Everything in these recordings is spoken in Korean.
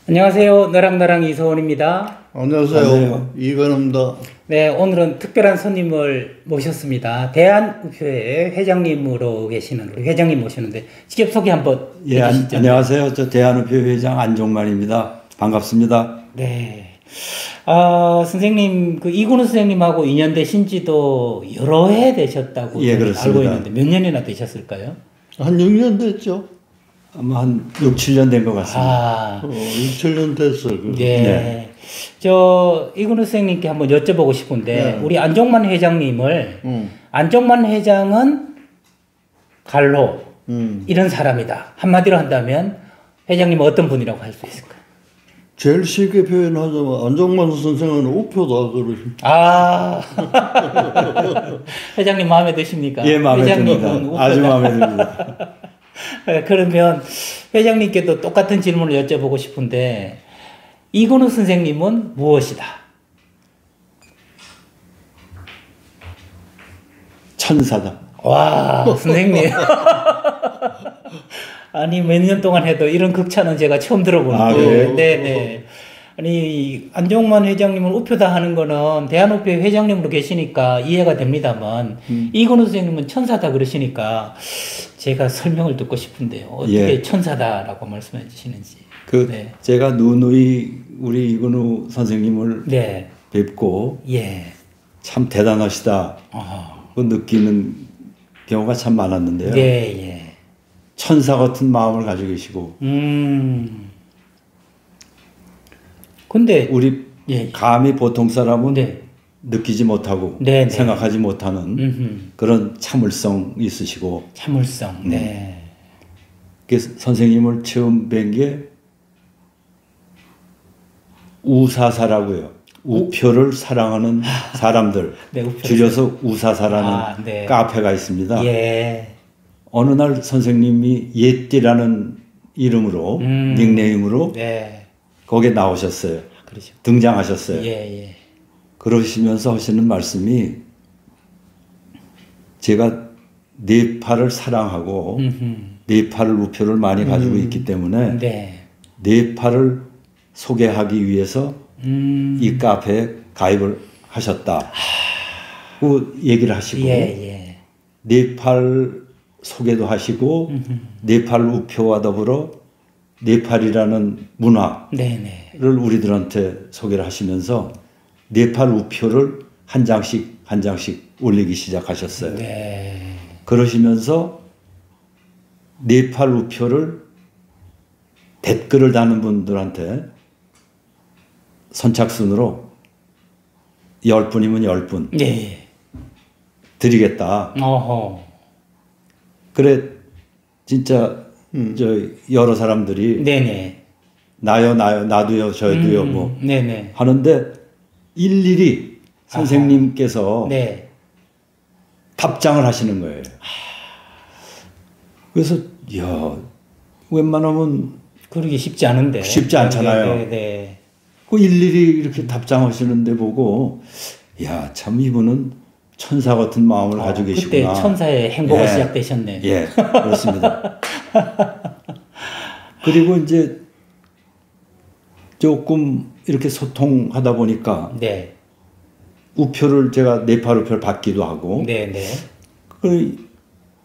안녕하세요. 너랑나랑 이소원입니다. 안녕하세요. 이건우입니다. 네, 오늘은 특별한 손님을 모셨습니다. 대한우표회 회장님으로 계시는 우리 회장님 모시는데 직접 소개 한번 해주시죠. 안녕하세요. 저 대한우표 회장 안종만입니다. 반갑습니다. 네. 선생님, 이근우 선생님하고 인연 되신 지도 여러 해 되셨다고 알고 있는데 몇 년이나 되셨을까요? 한 6년 됐죠. 아마 한 6, 7년 된 것 같습니다. 6, 7년 됐어요. 네. 이근우 선생님께 한번 여쭤보고 싶은데, 우리 안종만 회장님을, 안종만 회장은 갈로, 이런 사람이다. 한마디로 한다면, 회장님은 어떤 분이라고 할 수 있을까요? 제일 쉽게 표현하자면, 안종만 선생은 우표다, 그러십니다. 회장님 마음에 드십니까? 예, 마음에 듭니다. 아주 마음에 듭니다. 그러면 회장님께도 똑같은 질문을 여쭤보고 싶은데 이근우 선생님은 무엇이다? 천사다. 와, 선생님. 아니, 몇 년 동안 해도 이런 극찬은 제가 처음 들어보는데. 네네. 아니, 안종만 회장님은 우표다 하는 거는 대한우표 회장님으로 계시니까 이해가 됩니다만, 이근우 선생님은 천사다 그러시니까 제가 설명을 듣고 싶은데요. 어떻게 천사다라고 말씀해 주시는지. 제가 누누이 우리 이근우 선생님을 뵙고, 참 대단하시다. 그 느끼는 경우가 참 많았는데요. 천사 같은 마음을 가지고 계시고, 근데 우리 감히 보통 사람은 느끼지 못하고 생각하지 못하는 그런 참을성이 있으시고. 참을성. 그래서 선생님을 처음 뵌 게 우사사라고요. 우표를 사랑하는 사람들. 줄여서 우사사라는 카페가 있습니다. 어느 날 선생님이 예띠라는 이름으로 닉네임으로 거기에 나오셨어요. 그렇죠. 등장하셨어요. 그러시면서 하시는 말씀이 제가 네팔을 사랑하고 네팔 우표를 많이 가지고 있기 때문에 네팔을 소개하기 위해서 이 카페에 가입을 하셨다. 그 얘기를 하시고 네팔 소개도 하시고 네팔 우표와 더불어 네팔이라는 문화를 우리들한테 소개를 하시면서 네팔 우표를 한 장씩 올리기 시작하셨어요. 그러시면서 네팔 우표를 댓글을 다는 분들한테 선착순으로 10분이면 10분 드리겠다. 그래 진짜 여러 사람들이 나요 나도요 저도요 뭐 하는데 일일이 선생님께서 답장을 하시는 거예요. 그래서 웬만하면 그러기 쉽지 않은데 쉽지 않잖아요. 그 일일이 이렇게 답장하시는데 보고 참 이분은 천사 같은 마음을 가지고 계시구나. 그때 천사의 행보가 시작되셨네. 그렇습니다. 그리고 이제 조금 이렇게 소통하다 보니까 우표를 제가 네팔 우표를 받기도 하고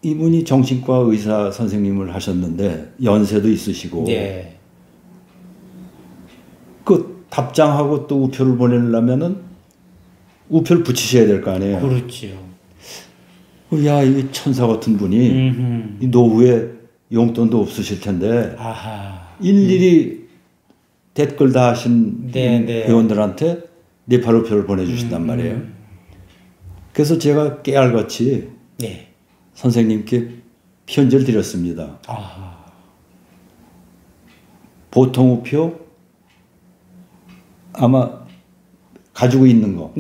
이분이 정신과 의사 선생님을 하셨는데 연세도 있으시고 그 답장하고 또 우표를 보내려면은 우표를 붙이셔야 될 거 아니에요. 그렇죠. 이 천사 같은 분이 이 노후에 용돈도 없으실 텐데 일일이 댓글 다 하신 회원들한테 네팔 우표를 보내주신단 말이에요. 그래서 제가 깨알같이 선생님께 편지를 드렸습니다. 보통 우표 아마 가지고 있는 거.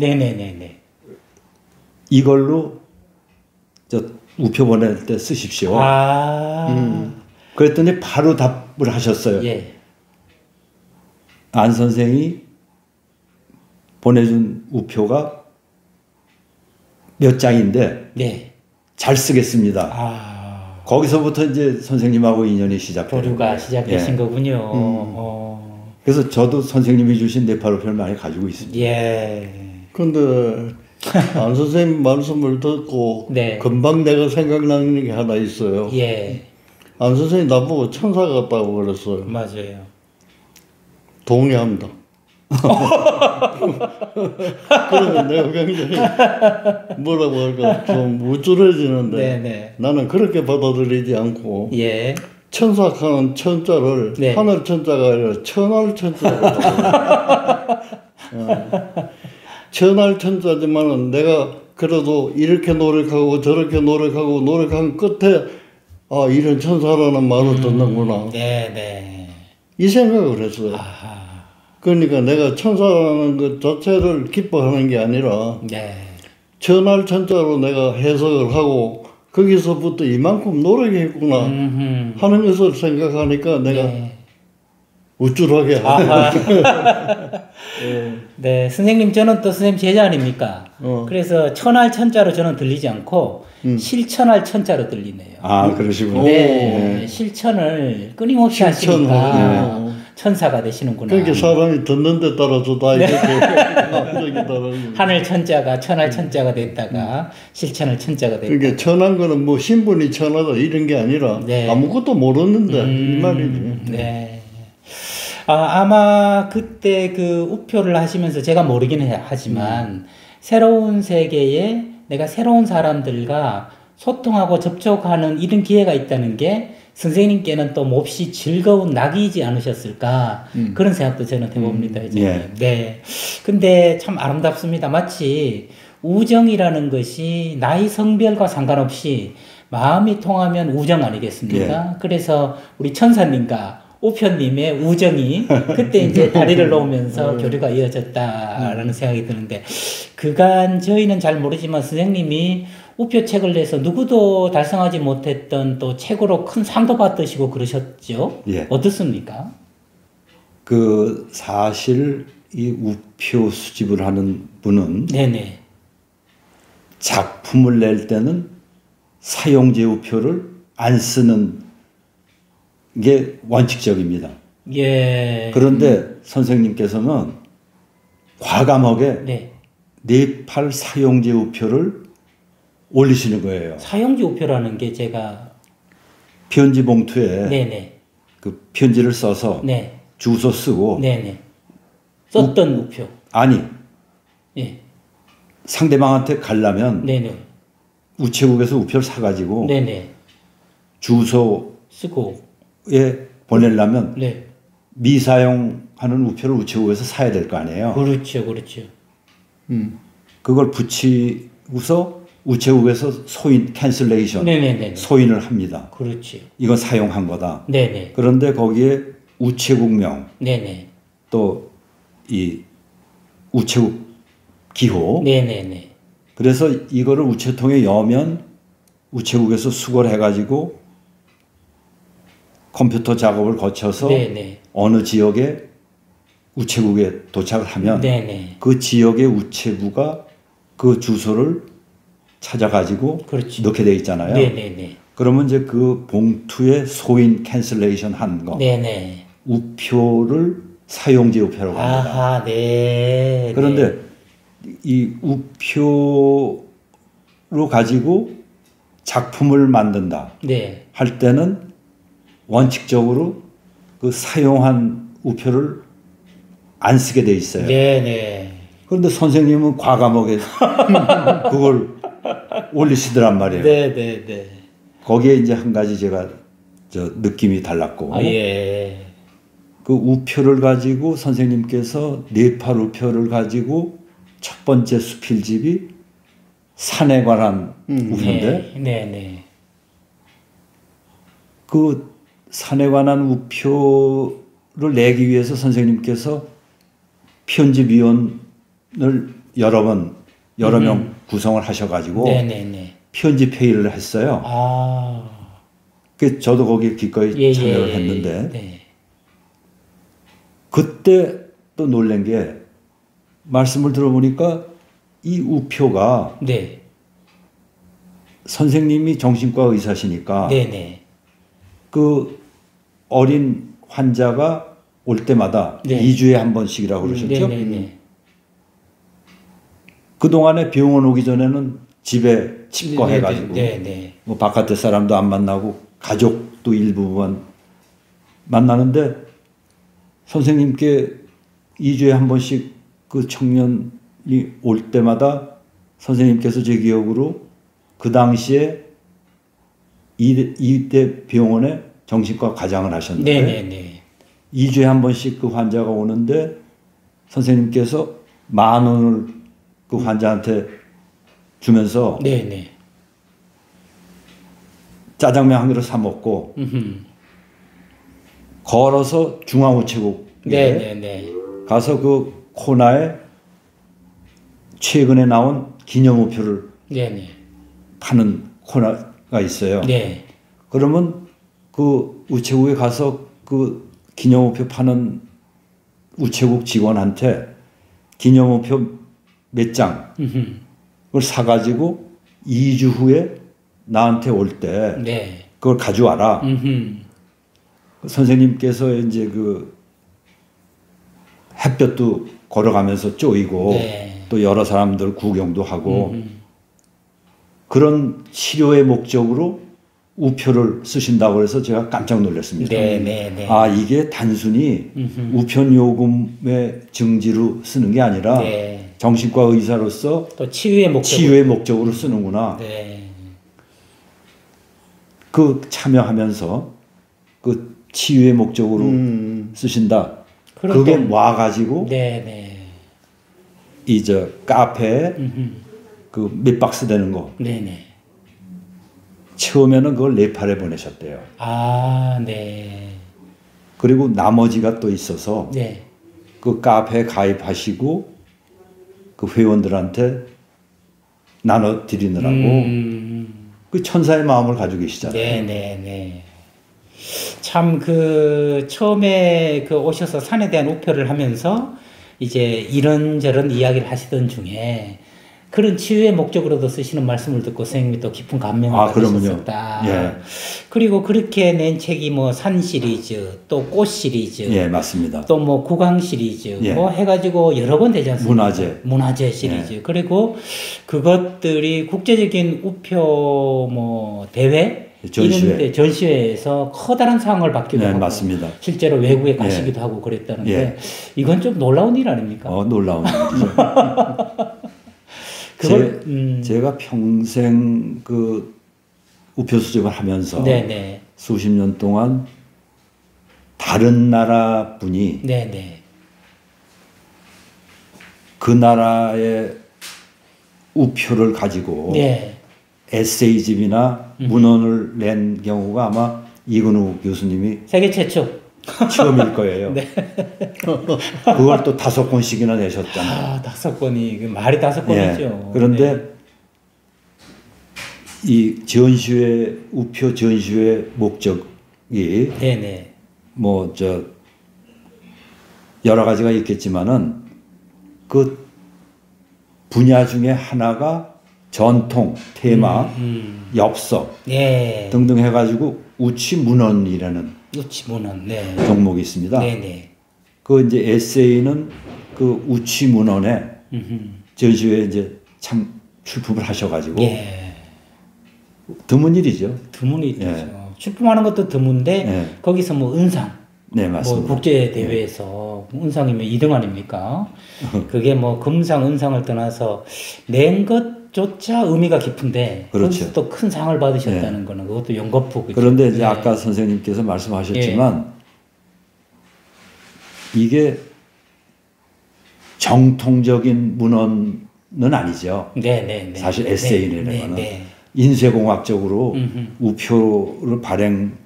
이걸로 우표 보낼 때 쓰십시오. 그랬더니 바로 답을 하셨어요. 안 선생이 보내준 우표가 몇 장인데 잘 쓰겠습니다. 거기서부터 이제 선생님하고 인연이 시작돼요. 교류가 시작되신 거군요. 그래서 저도 선생님이 주신 뇌파 우표를 많이 가지고 있습니다. 예. 근데 안 선생님 말씀을 듣고 네. 금방 내가 생각나는 게 하나 있어요. 예. 안 선생님 나보고 천사 같다고 그랬어요. 맞아요. 동의합니다. 그러면 내가 굉장히 뭐라고 할까 좀 우쭐해지는데 네네. 나는 그렇게 받아들이지 않고 예. 천사하는 천자를 네. 하늘 천자가 아니라 천할 천자로 천할 천자지만은 내가 그래도 이렇게 노력하고 저렇게 노력한 끝에 아 이런 천사라는 말을 듣는구나 네네. 이 생각을 했어요. 아하. 그러니까 내가 천사라는 것 자체를 기뻐하는 게 아니라 네. 천할 천자로 내가 해석을 하고 거기서부터 이만큼 노력했구나 하는 것을 생각하니까 내가 네. 우쭐하게 아하. 네, 선생님 저는 또 선생님 제자 아닙니까? 그래서 천할 천자로 저는 들리지 않고 실천할 천자로 들리네요. 아, 그러시군요. 네, 실천을 끊임없이 하시니까 천사가 되시는구나. 그러니까 사람이 듣는 데 따라서 다 이렇게 합작이 따라서 하늘 천자가 천할 천자가 됐다가 실천할 천자가 됐다. 그러니까 천한 거는 뭐 신분이 천하다 이런 게 아니라 네. 아무것도 모르는데 이 말이지. 네. 아마 그때 그 우표를 하시면서 제가 모르긴 하지만 새로운 세계에 내가 새로운 사람들과 소통하고 접촉하는 이런 기회가 있다는 게 선생님께는 또 몹시 즐거운 낙이지 않으셨을까 그런 생각도 저는 해봅니다. 예. 네. 근데 참 아름답습니다. 마치 우정이라는 것이 나이 성별과 상관없이 마음이 통하면 우정 아니겠습니까? 그래서 우리 천사님과 우표님의 우정이 그때 이제 다리를 놓으면서 교류가 이어졌다라는 생각이 드는데 그간 저희는 잘 모르지만 선생님이 우표 책을 내서 누구도 달성하지 못했던 또 책으로 큰 상도 받으시고 그러셨죠? 예. 어떻습니까? 그 사실 이 우표 수집을 하는 분은 네네. 작품을 낼 때는 사용제 우표를 안 쓰는 게 원칙적입니다. 예. 그런데 선생님께서는 과감하게 네. 네팔 사용제 우표를 올리시는 거예요. 사용지 우표라는 게 제가 편지 봉투에 네네. 그 편지를 써서 네. 주소 쓰고 네네. 썼던 우표. 아니 예. 상대방한테 가려면 네네. 우체국에서 우표를 사가지고 네네. 주소에 쓰고. 보내려면 네. 미사용하는 우표를 우체국에서 사야 될 거 아니에요. 그렇죠, 그렇죠. 그걸 붙이고서 우체국에서 소인 캔슬레이션 네네네. 소인을 합니다. 그렇지. 이건 사용한 거다. 네네. 그런데 거기에 우체국명 네네. 또 이 우체국 기호 네네네. 그래서 이거를 우체통에 여면 우체국에서 수거를 해가지고 컴퓨터 작업을 거쳐서 네네. 어느 지역에 우체국에 도착을 하면 네네. 그 지역의 우체부가 그 주소를 찾아가지고 그렇지. 넣게 돼 있잖아요. 네네네. 그러면 이제 그 봉투에 소인 캔슬레이션 한 거, 네네. 우표를 사용제 우표라고 합니다. 아하, 네. 그런데 이 우표로 가지고 작품을 만든다 네. 할 때는 원칙적으로 그 사용한 우표를 안 쓰게 돼 있어요. 네네. 그런데 선생님은 과감하게 그걸 올리시더란 말이에요. 네네네. 거기에 이제 한 가지 제가 느낌이 달랐고, 아, 예. 그 우표를 가지고 선생님께서 네팔 우표를 가지고 첫 번째 수필집이 산에 관한 우표인데, 네네. 그 산에 관한 우표를 내기 위해서 선생님께서 편집위원을 여러 명 구성을 하셔가지고 네네네. 편집회의를 했어요. 아. 그 저도 거기에 기꺼이 참여를 했는데 네. 그때 또 놀란 게 말씀을 들어보니까 이 우표가 네. 선생님이 정신과 의사시니까 네네. 그 어린 환자가 올 때마다 네. 2주에 한 번씩이라고 그러셨죠? 네네네. 그동안에 병원 오기 전에는 집에 집거해가지고 네네. 뭐 바깥에 사람도 안 만나고 가족도 일부만 만나는데 선생님께 2주에 한 번씩 그 청년이 올 때마다 선생님께서 제 기억으로 그 당시에 이대 병원에 정신과 과장을 하셨는데 네네네. 2주에 한 번씩 그 환자가 오는데 선생님께서 10,000원을 그 환자한테 주면서 네네. 짜장면 한 그릇 사 먹고 걸어서 중앙우체국에 네네네. 가서 그 코나에 최근에 나온 기념우표를 네네. 파는 코너가 있어요. 네. 그러면 그 우체국에 가서 그 기념우표 파는 우체국 직원한테 기념우표 몇 장 그걸 사가지고 2주 후에 나한테 올 때 네. 그걸 가져와라. 선생님께서 이제 그 햇볕도 걸어가면서 쪼이고 네. 또 여러 사람들 구경도 하고 그런 치료의 목적으로 우표를 쓰신다고 해서 제가 깜짝 놀랐습니다. 네네네. 아, 이게 단순히 우편요금의 증지로 쓰는 게 아니라 네. 정신과 의사로서 또 치유의 목적. 치유의 목적으로 쓰는구나. 네. 그 참여하면서 그 치유의 목적으로 쓰신다. 그게 와가지고 네네. 이 저 카페에 그 몇 박스 되는 거 네네. 처음에는 그걸 네팔에 보내셨대요. 아, 네. 그리고 나머지가 또 있어서 네. 그 카페에 가입하시고 그 회원들한테 나눠 드리느라고 그 천사의 마음을 가지고 계시잖아요. 네네네. 참 그 처음에 그 오셔서 산에 대한 우표를 하면서 이제 이런저런 이야기를 하시던 중에 그런 치유의 목적으로도 쓰시는 말씀을 듣고 선생님이 또 깊은 감명을 받으셨었다. 예. 그리고 그렇게 낸 책이 뭐 산 시리즈, 또 꽃 시리즈, 예, 맞습니다. 또 뭐 국왕 시리즈, 예. 뭐 해가지고 여러 권 되지 않습니까? 문화재 시리즈. 예. 그리고 그것들이 국제적인 우표 뭐 대회 전시회에서 커다란 상을 받기도 하고 맞습니다. 실제로 외국에 가시기도 하고 그랬다는데 예. 이건 좀 놀라운 일 아닙니까? 놀라운 일이죠. 제가 평생 그 우표 수집을 하면서 네네. 수십 년 동안 다른 나라 분이 네네. 그 나라의 우표를 가지고 네. 에세이집이나 문헌을 낸 경우가 아마 이근우 교수님이 세계 최초 처음일 거예요. 네. 그걸 또 5권씩이나 내셨잖아요. 아, 5권이 말이 5권이죠. 예. 그런데 이 전시회 우표 전시회 목적이 네네. 뭐 저 여러 가지가 있겠지만은 그 분야 중에 하나가 전통, 테마, 엽서 네. 등등 해가지고 우치문헌이라는 우치문헌. 네. 종목이 있습니다. 네네. 그 이제 에세이는 그 우치문헌에 전시회에 이제 참 출품을 하셔가지고 예. 드문 일이죠. 드문 일이죠. 예. 출품하는 것도 드문데 예. 거기서 뭐 은상. 네, 맞습니다. 뭐 국제 대회에서 은상이면 2등 아닙니까? 그게 뭐 금상, 은상을 떠나서 낸 것조차 의미가 깊은데 그렇죠. 거기서 또 큰 상을 받으셨다는 거는 그것도 연거푸. 그렇죠? 그런데 이제 예. 아까 선생님께서 말씀하셨지만 이게 정통적인 문헌은 아니죠. 네네네. 사실 에세이라는 네, 거는 네. 인쇄공학적으로 우표를 발행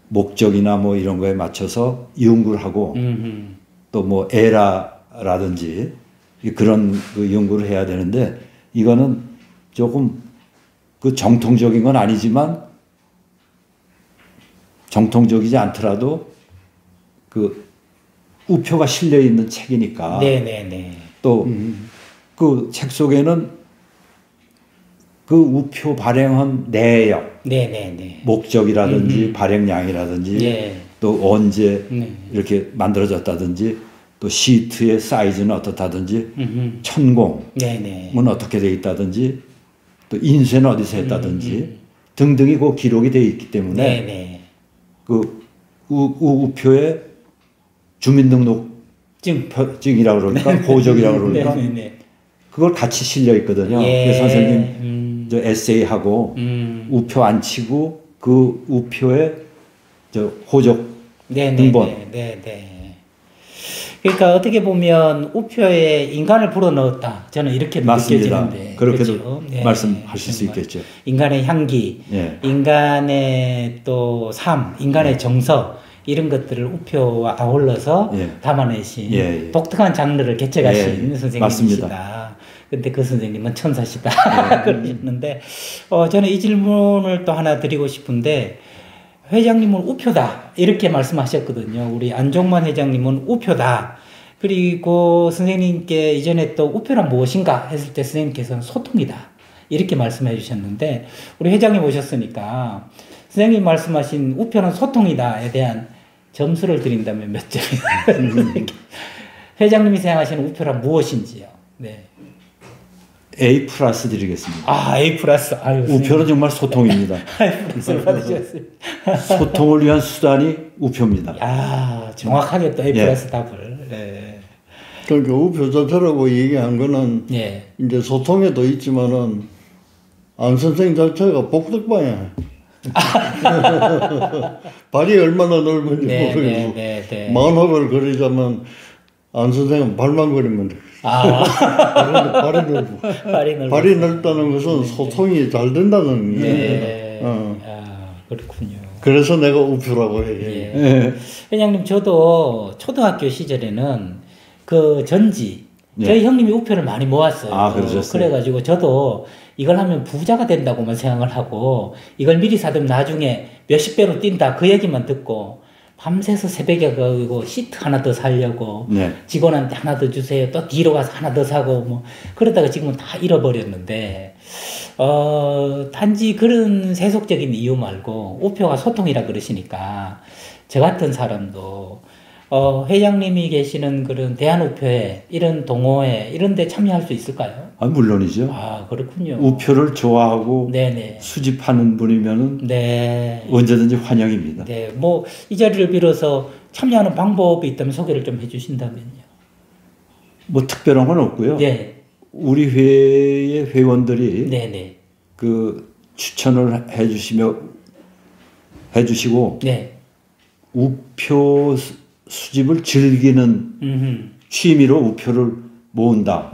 목적이나 뭐 이런 거에 맞춰서 연구를 하고 또 뭐 에라라든지 그런 그 연구를 해야 되는데 이거는 조금 그 정통적인 건 아니지만 정통적이지 않더라도 그 우표가 실려 있는 책이니까 네네네. 또 그 책 속에는 그 우표 발행한 내역 네네네. 목적이라든지 발행량이라든지 예. 또 언제 네. 이렇게 만들어졌다든지 또 시트의 사이즈는 어떻다든지 천공은 네네. 어떻게 돼 있다든지 또 인쇄는 어디서 했다든지 등등이 그 기록이 돼 있기 때문에 네네. 그 우표의 주민등록증이라고 그러니까 보적이라고 그러니까 네네네. 그걸 같이 실려 있거든요. 예. 그래서 선생님 저 에세이하고 우표 안 치고 그 우표의 저 호적 등본. 네네. 그러니까 어떻게 보면 우표에 인간을 불어넣었다. 저는 이렇게 느껴지는데. 그렇게도 그렇죠? 네. 말씀하실 수 있겠죠. 인간의 향기, 네. 인간의 또 삶, 인간의 정서 이런 것들을 우표와 아울러서 담아내신 독특한 장르를 개척하신 선생님이시다. 근데 그 선생님은 천사시다. 그러셨는데 저는 이 질문을 또 하나 드리고 싶은데 회장님은 우표다 이렇게 말씀하셨거든요. 우리 안종만 회장님은 우표다. 그리고 선생님께 이전에 또 우표란 무엇인가 했을 때 선생님께서는 소통이다 이렇게 말씀해 주셨는데 우리 회장님 오셨으니까 선생님 말씀하신 우표는 소통이다에 대한 점수를 드린다면 몇 점이나요? 회장님이 생각하시는 우표란 무엇인지요? 네. A+ 드리겠습니다. 아, A+. 아유, 우표는 정말 소통입니다. A+를 받으셨습니다. 소통을 위한 수단이 우표입니다. 아, 정확하게 또 A+ 답을. 네. 그러니까 우표 자체라고 얘기한 거는 이제 소통에도 있지만은 안 선생 자체가 복덕방이야. 발이 얼마나 넓은지 모르겠고 만화를 그리자면 안 선생은 발만 그리면 돼. 발이 넓고. 발이 넓다는 것은 소통이 잘 된다는 얘기예요. 그렇군요. 그래서 내가 우표라고 얘기해요. 회장님, 저도 초등학교 시절에는 그 전지, 저희 형님이 우표를 많이 모았어요. 아, 그러셨어요? 그래가지고 저도 이걸 하면 부자가 된다고만 생각을 하고 이걸 미리 사두면 나중에 몇십 배로 뛴다 그 얘기만 듣고 밤새서 새벽에 가고 시트 하나 더 사려고 직원한테 하나 더 주세요. 또 뒤로 가서 하나 더 사고 뭐 그러다가 지금은 다 잃어버렸는데 단지 그런 세속적인 이유 말고 우표가 소통이라 그러시니까 저 같은 사람도 회장님이 계시는 그런 대한우표회 이런 동호회 이런 데 참여할 수 있을까요? 아, 물론이죠. 아, 그렇군요. 우표를 좋아하고 수집하는 분이면은 언제든지 환영입니다. 네, 뭐 이 자리를 빌어서 참여하는 방법이 있다면 소개를 좀 해주신다면요. 뭐 특별한 건 없고요. 우리 회의 회원들이 그 추천을 해주시고 우표 수집을 즐기는 취미로 우표를 모은다.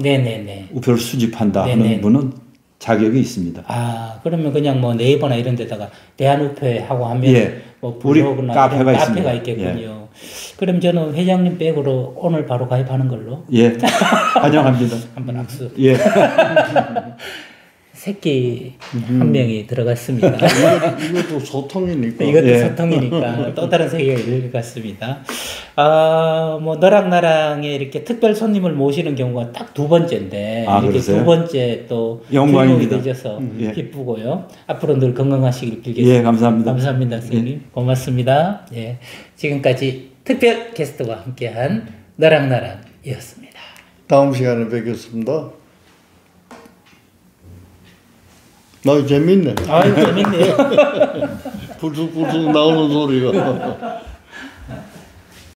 우표를 수집한다 하는 분은 자격이 있습니다. 아, 그러면 그냥 뭐 네이버나 이런 데다가 대한우표회 하고 하면 뭐 블로그나 카페가 카페가 있겠군요. 그럼 저는 회장님 백으로 오늘 바로 가입하는 걸로. 환영합니다. 한번 악수. 새끼 한 명이 들어갔습니다. 이것도 소통이니까. 이것도 소통이니까 또 다른 세계가 열릴 것 같습니다. 뭐 너랑 나랑에 이렇게 특별 손님을 모시는 경우가 딱 두 번째인데 이렇게 두 번째 또 영광입니다. 되셔서 기쁘고요. 앞으로 늘 건강하시길 빌겠습니다. 감사합니다. 감사합니다, 선생님. 고맙습니다. 지금까지 특별 게스트와 함께한 너랑 나랑이었습니다. 다음 시간에 뵙겠습니다. 재밌네. 아유, 재밌네요. 불쑥불쑥 나오는 소리가.